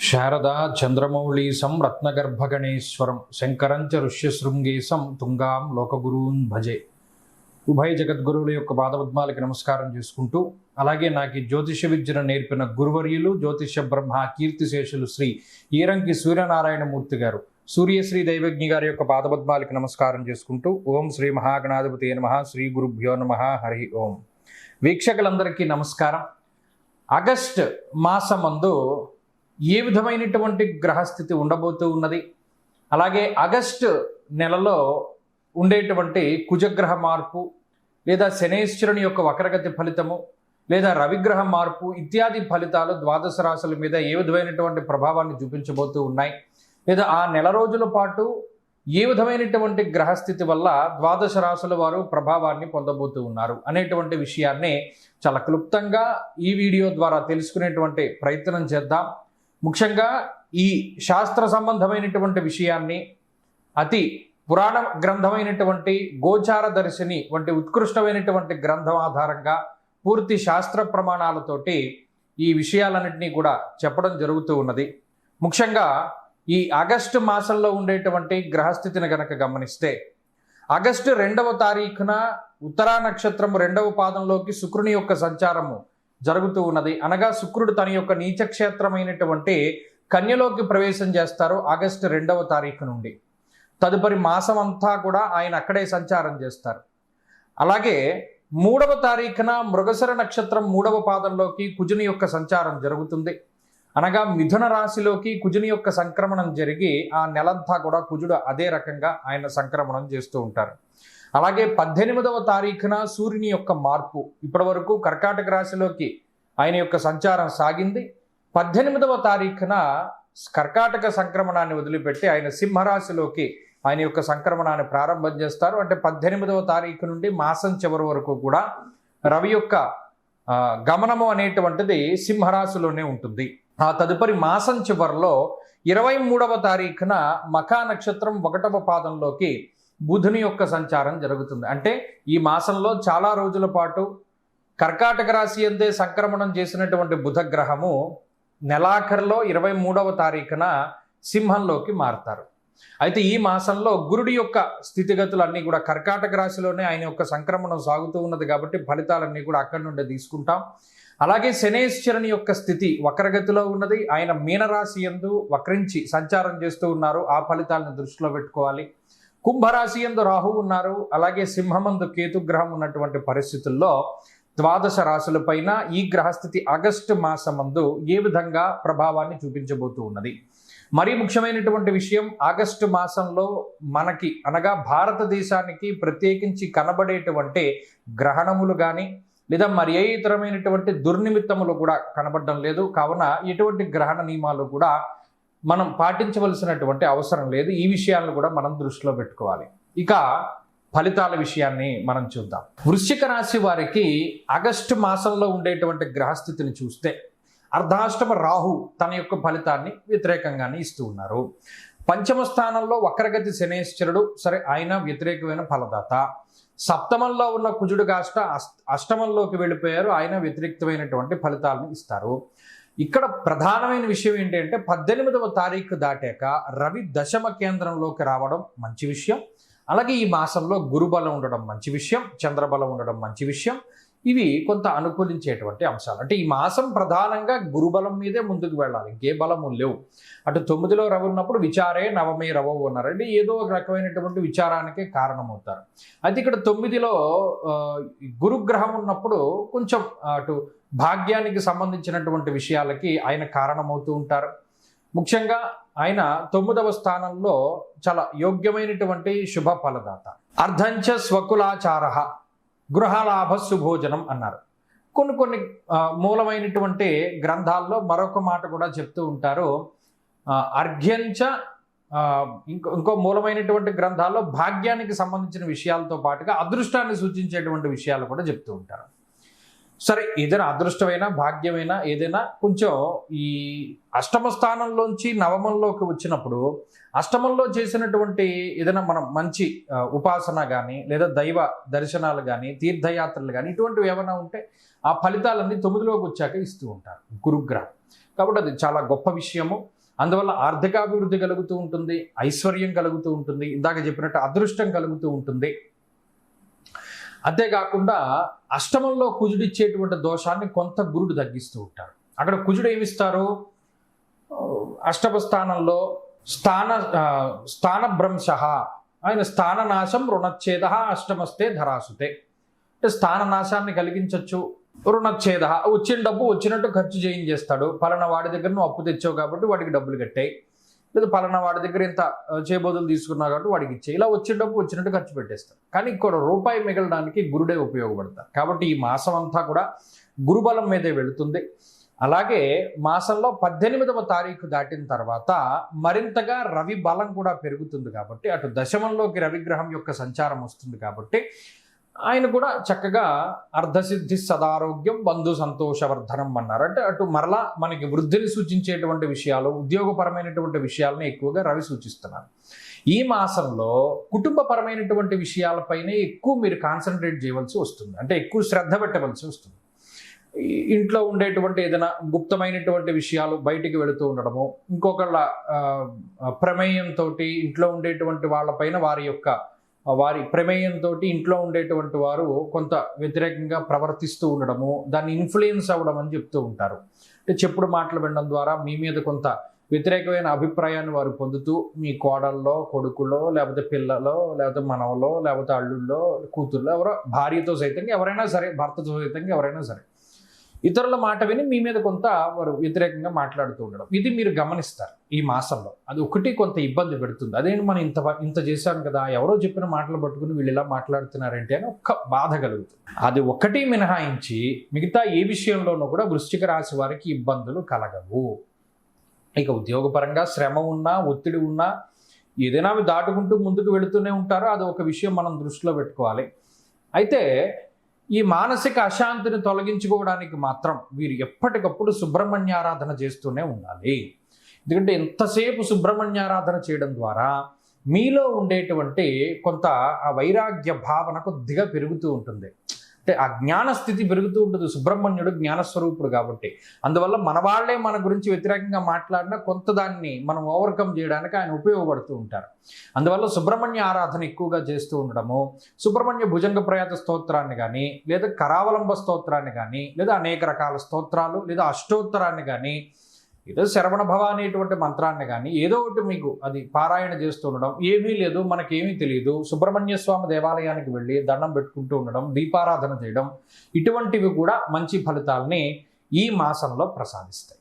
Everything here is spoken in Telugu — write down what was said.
శారదా చంద్రమౌళీశం రత్నగర్భగణేశ్వరం శంకరంచ ఋష్యశృంగేశం తుంగాం లోకగురూన్ భజే. ఉభయ జగద్గురువుల యొక్క పాదపద్మాలకి నమస్కారం చేసుకుంటూ, అలాగే నాకు జ్యోతిష విద్యను నేర్పిన గురువర్యులు జ్యోతిష బ్రహ్మ కీర్తిశేషులు శ్రీ ఈరంకి సూర్యనారాయణమూర్తి గారు, సూర్యశ్రీ దైవజ్ఞి గారి యొక్క పాదపద్మాలకి నమస్కారం చేసుకుంటూ, ఓం శ్రీ మహాగణాధిపతి నమః, శ్రీ గురుభ్యో నమః, హరి ఓం. వీక్షకులందరికీ నమస్కారం. ఆగస్ట్ మాసమందు ఏ విధమైనటువంటి గ్రహస్థితి ఉండబోతూ ఉన్నది, అలాగే ఆగస్టు నెలలో ఉండేటువంటి కుజగ్రహ మార్పు లేదా శనేశ్వరుని యొక్క వక్రగతి ఫలితము లేదా రవిగ్రహ మార్పు ఇత్యాది ఫలితాలు ద్వాదశ రాశుల మీద ఏ విధమైనటువంటి ప్రభావాన్ని చూపించబోతూ ఉన్నాయి, లేదా ఆ నెల రోజుల పాటు ఏ విధమైనటువంటి గ్రహస్థితి వల్ల ద్వాదశ రాశుల వారు ప్రభావాన్ని పొందబోతూ ఉన్నారు అనేటువంటి విషయాన్ని చాలా క్లుప్తంగా ఈ వీడియో ద్వారా తెలుసుకునేటువంటి ప్రయత్నం చేద్దాం. ముఖ్యంగా ఈ శాస్త్ర సంబంధమైనటువంటి విషయాన్ని అతి పురాణ గ్రంథమైనటువంటి గోచార దర్శిని వంటి ఉత్కృష్టమైనటువంటి గ్రంథం ఆధారంగా పూర్తి శాస్త్ర ప్రమాణాలతోటి ఈ విషయాలన్నింటినీ కూడా చెప్పడం జరుగుతూ ఉన్నది. ముఖ్యంగా ఈ ఆగస్టు మాసంలో ఉండేటువంటి గ్రహస్థితిని గనక గమనిస్తే, ఆగస్టు 2వ తారీఖున ఉత్తరా నక్షత్రం 2వ పాదంలోకి శుక్రుని యొక్క సంచారము జరుగుతూ ఉన్నది. అనగా శుక్రుడు తన యొక్క నీచక్షేత్రమైనటువంటి కన్యలోకి ప్రవేశం చేస్తారు ఆగస్టు 2వ తారీఖు నుండి. తదుపరి మాసం అంతా కూడా ఆయన అక్కడే సంచారం చేస్తారు. అలాగే 3వ తారీఖున మృగశిర నక్షత్రం 3వ పాదంలోకి కుజుని యొక్క సంచారం జరుగుతుంది. అనగా మిథున రాశిలోకి కుజుని యొక్క సంక్రమణం జరిగి ఆ నెలంతా కూడా కుజుడు అదే రకంగా ఆయన సంక్రమణం చేస్తూ ఉంటారు. అలాగే 18వ తారీఖున సూర్యుని యొక్క మార్పు, ఇప్పటి వరకు కర్కాటక రాశిలోకి ఆయన యొక్క సంచారం సాగింది. 18వ తారీఖున కర్కాటక సంక్రమణాన్ని వదిలిపెట్టి ఆయన సింహరాశిలోకి ఆయన యొక్క సంక్రమణాన్ని ప్రారంభం చేస్తారు. అంటే 18వ తారీఖు నుండి మాసం చివరి వరకు కూడా రవి యొక్క గమనము అనేటువంటిది సింహరాశిలోనే ఉంటుంది. ఆ తదుపరి మాసం చివరిలో 23వ తారీఖున మఖా నక్షత్రం 1వ పాదంలోకి బుధుని యొక్క సంచారం జరుగుతుంది. అంటే ఈ మాసంలో చాలా రోజుల పాటు కర్కాటక రాశి అందే సంక్రమణం చేసినటువంటి బుధ గ్రహము నెలాఖరులో 23వ తారీఖున సింహంలోకి మారుతారు. అయితే ఈ మాసంలో గురుడి యొక్క స్థితిగతులన్నీ కూడా కర్కాటక రాశిలోనే ఆయన యొక్క సంక్రమణం సాగుతూ ఉన్నది కాబట్టి ఫలితాలన్నీ కూడా అక్కడి నుండి తీసుకుంటాం. అలాగే శనేశ్వరుని యొక్క స్థితి వక్రగతిలో ఉన్నది. ఆయన మీనరాశి యందు వక్రించి సంచారం చేస్తూ ఉన్నారు. ఆ ఫలితాలను దృష్టిలో పెట్టుకోవాలి. కుంభరాశి యందు రాహు ఉన్నారు. అలాగే సింహమందు కేతుగ్రహం ఉన్నటువంటి పరిస్థితుల్లో ద్వాదశ రాశులపైన ఈ గ్రహస్థితి ఆగస్టు మాసమందు ఏ విధంగా ప్రభావాన్ని చూపించబోతూ ఉన్నది. మరీ ముఖ్యమైనటువంటి విషయం, ఆగస్టు మాసంలో మనకి అనగా భారతదేశానికి ప్రత్యేకించి కనబడేటువంటి గ్రహణములు కానీ లేదా మరి ఏ ఇతరమైనటువంటి దుర్నిమిత్తములు కూడా కనబడడం లేదు. కావున ఎటువంటి గ్రహణ నియమాలు కూడా మనం పాటించవలసినటువంటి అవసరం లేదు. ఈ విషయాలను కూడా మనం దృష్టిలో పెట్టుకోవాలి. ఇక ఫలితాల విషయాన్ని మనం చూద్దాం. వృశ్చిక రాశి వారికి ఆగస్టు మాసంలో ఉండేటువంటి గ్రహస్థితిని చూస్తే అర్ధాష్టమ రాహు తన యొక్క ఫలితాన్ని వ్యతిరేకంగానే ఇస్తూ ఉన్నారు. పంచమ స్థానంలో వక్రగతి శనేశ్వరుడు, సరే ఆయన వ్యతిరేకమైన ఫలదాత. సప్తమంలో ఉన్న కుజుడు కాస్త అష్టమంలోకి వెళ్ళిపోయారు, ఆయన వ్యతిరేకమైనటువంటి ఫలితాలను ఇస్తారు. ఇక్కడ ప్రధానమైన విషయం ఏంటి అంటే 18వ తారీఖు దాటాక రవి దశమ కేంద్రంలోకి రావడం మంచి విషయం. అలాగే ఈ మాసంలో గురుబలం ఉండడం మంచి విషయం, చంద్రబలం ఉండడం మంచి విషయం. ఇవి కొంత అనుకూలించేటువంటి అంశాలు. అంటే ఈ మాసం ప్రధానంగా గురుబలం మీదే ముందుకు వెళ్ళాలి, ఇంకే బలము లేవు. అటు 9లో రవి ఉన్నప్పుడు విచారే నవమే రవవు ఉన్నారు, అంటే ఏదో ఒక రకమైనటువంటి విచారానికే కారణమవుతారు. అయితే ఇక్కడ 9లో గురుగ్రహం ఉన్నప్పుడు కొంచెం అటు భాగ్యానికి సంబంధించినటువంటి విషయాలకి ఆయన కారణమవుతూ ఉంటారు. ముఖ్యంగా ఆయన 9వ స్థానంలో చాలా యోగ్యమైనటువంటి శుభ ఫలదాత. అర్ధంచ స్వకులాచార గృహలాభ సుభోజనం అన్నారు. కొన్ని మూలమైనటువంటి గ్రంథాల్లో మరొక మాట కూడా చెప్తూ ఉంటారు. అర్ఘ్యంచ ఇంకో మూలమైనటువంటి గ్రంథాల్లో భాగ్యానికి సంబంధించిన విషయాలతో పాటుగా అదృష్టాన్ని సూచించేటువంటి విషయాలు కూడా చెప్తూ ఉంటారు. సరే, ఏదైనా అదృష్టమైనా భాగ్యమైనా ఏదైనా కొంచెం ఈ అష్టమ స్థానంలోంచి నవమంలోకి వచ్చినప్పుడు అష్టమంలో చేసినటువంటి ఏదైనా మనం మంచి ఉపాసన కానీ లేదా దైవ దర్శనాలు కానీ తీర్థయాత్రలు కానీ ఇటువంటివి ఏమైనా ఉంటే ఆ ఫలితాలన్నీ 9లోకి వచ్చాక ఇస్తూ ఉంటారు గురుగ్రహం. కాబట్టి అది చాలా గొప్ప విషయము. అందువల్ల ఆర్థికాభివృద్ధి కలుగుతూ ఉంటుంది, ఐశ్వర్యం కలుగుతూ ఉంటుంది, ఇందాక చెప్పినట్టు అదృష్టం కలుగుతూ ఉంటుంది. అంతేకాకుండా అష్టమంలో కుజుడిచ్చేటువంటి దోషాన్ని కొంత గురుడు తగ్గిస్తూ ఉంటారు. అక్కడ కుజుడు ఏమిస్తారు? అష్టమ స్థానంలో స్థానభ్రంశ, ఆయన స్థాననాశం రుణచ్ఛేద అష్టమస్తే ధరాసుతే, అంటే స్థాననాశాన్ని కలిగించవచ్చు. రుణచ్ఛేద, వచ్చిన డబ్బు వచ్చినట్టు ఖర్చు చేయించేస్తాడు. పలానా వాడి దగ్గర నువ్వు అప్పు తెచ్చావు కాబట్టి వాడికి డబ్బులు కట్టాయి, లేదా పలానా వాడి దగ్గర ఇంత చేబోదులు తీసుకున్నావు కాబట్టి వాడికి ఇచ్చాయి. ఇలా వచ్చిన డబ్బు వచ్చినట్టు ఖర్చు పెట్టేస్తాడు. కానీ ఇక్కడ రూపాయి మిగలడానికి గురుడే ఉపయోగపడతారు. కాబట్టి ఈ మాసం అంతా కూడా గురుబలం మీదే వెళుతుంది. అలాగే మాసంలో 18వ తారీఖు దాటిన తర్వాత మరింతగా రవి బలం కూడా పెరుగుతుంది. కాబట్టి అటు దశమంలోకి రవిగ్రహం యొక్క సంచారం వస్తుంది. కాబట్టి ఆయన కూడా చక్కగా అర్ధసిద్ధి సదారోగ్యం బంధు సంతోషవర్ధనం అన్నారు. అంటే అటు మరలా మనకి వృద్ధిని సూచించేటువంటి విషయాలు, ఉద్యోగపరమైనటువంటి విషయాలని ఎక్కువగా రవి సూచిస్తున్నారు. ఈ మాసంలో కుటుంబపరమైనటువంటి విషయాలపైనే ఎక్కువ మీరు కాన్సన్ట్రేట్ చేయవలసి వస్తుంది, అంటే ఎక్కువ శ్రద్ధ పెట్టవలసి వస్తుంది. ఇంట్లో ఉండేటువంటి ఏదైనా గుప్తమైనటువంటి విషయాలు బయటికి వెళుతూ ఉండడము, ఇంకొకళ్ళ ప్రమేయంతో ఇంట్లో ఉండేటువంటి వాళ్ళపైన వారి ప్రమేయంతో ఇంట్లో ఉండేటువంటి వారు కొంత వ్యతిరేకంగా ప్రవర్తిస్తూ ఉండడము, దాన్ని ఇన్ఫ్లుయెన్స్ అవ్వడం అని చెప్తూ ఉంటారు. అంటే చెప్పుడు మాటలు వినడం ద్వారా మీ మీద కొంత వ్యతిరేకమైన అభిప్రాయాన్ని వారు పొందుతూ మీ కోడల్లో, కొడుకులో, లేకపోతే పిల్లలో, లేకపోతే మనవలో, లేకపోతే అల్లుల్లో, కూతుర్లో, ఎవరో భార్యతో సైతంగా ఎవరైనా సరే, భర్తతో సైతంగా ఎవరైనా సరే ఇతరుల మాట విని మీ మీద కొంత వారు వ్యతిరేకంగా మాట్లాడుతూ ఉండడం, ఇది మీరు గమనిస్తారు ఈ మాసంలో. అది ఒకటి కొంత ఇబ్బంది పెడుతుంది. అదేంటి మనం ఇంత చేశాం కదా, ఎవరో చెప్పిన మాటలు పట్టుకుని వీళ్ళు ఇలా మాట్లాడుతున్నారంటే అని ఒక్క బాధ కలుగుతుంది. అది ఒకటి మినహాయించి మిగతా ఏ విషయంలోనూ కూడా వృశ్చిక రాశి వారికి ఇబ్బందులు కలగవు. ఇక ఉద్యోగపరంగా శ్రమ ఉన్నా, ఒత్తిడి ఉన్నా, ఏదైనా అవి దాటుకుంటూ ముందుకు వెళుతూనే ఉంటారో అది ఒక విషయం మనం దృష్టిలో పెట్టుకోవాలి. అయితే ఈ మానసిక అశాంతిని తొలగించుకోవడానికి మాత్రం వీరు ఎప్పటికప్పుడు సుబ్రహ్మణ్యారాధన చేస్తూనే ఉండాలి. ఎందుకంటే ఎంతసేపు సుబ్రహ్మణ్యారాధన చేయడం ద్వారా మీలో ఉండేటువంటి కొంత ఆ వైరాగ్య భావన కొద్దిగా పెరుగుతూ ఉంటుంది. అంటే ఆ జ్ఞాన స్థితి పెరుగుతూ ఉంటుంది. సుబ్రహ్మణ్యుడు జ్ఞానస్వరూపుడు కాబట్టి, అందువల్ల మన వాళ్ళే మన గురించి వ్యతిరేకంగా మాట్లాడినా కొంత దాన్ని మనం ఓవర్కమ్ చేయడానికి ఆయన ఉపయోగపడుతూ ఉంటారు. అందువల్ల సుబ్రహ్మణ్య ఆరాధన ఎక్కువగా చేస్తూ ఉండడము, సుబ్రహ్మణ్య భుజంగ ప్రయాత స్తోత్రాన్ని కానీ, లేదా కరావలంబ స్తోత్రాన్ని కానీ, లేదా అనేక రకాల స్తోత్రాలు, లేదా అష్టోత్తరాన్ని కానీ, ఏదో శరవణ భవ అనేటువంటి మంత్రాన్ని కానీ ఏదో ఒకటి మీకు అది పారాయణ చేస్తూ ఉండడం. ఏమీ లేదు, మనకేమీ తెలియదు, సుబ్రహ్మణ్య స్వామి దేవాలయానికి వెళ్ళి దండం పెట్టుకుంటూ ఉండడం, దీపారాధన చేయడం, ఇటువంటివి కూడా మంచి ఫలితాలని ఈ మాసంలో ప్రసాదిస్తాయి.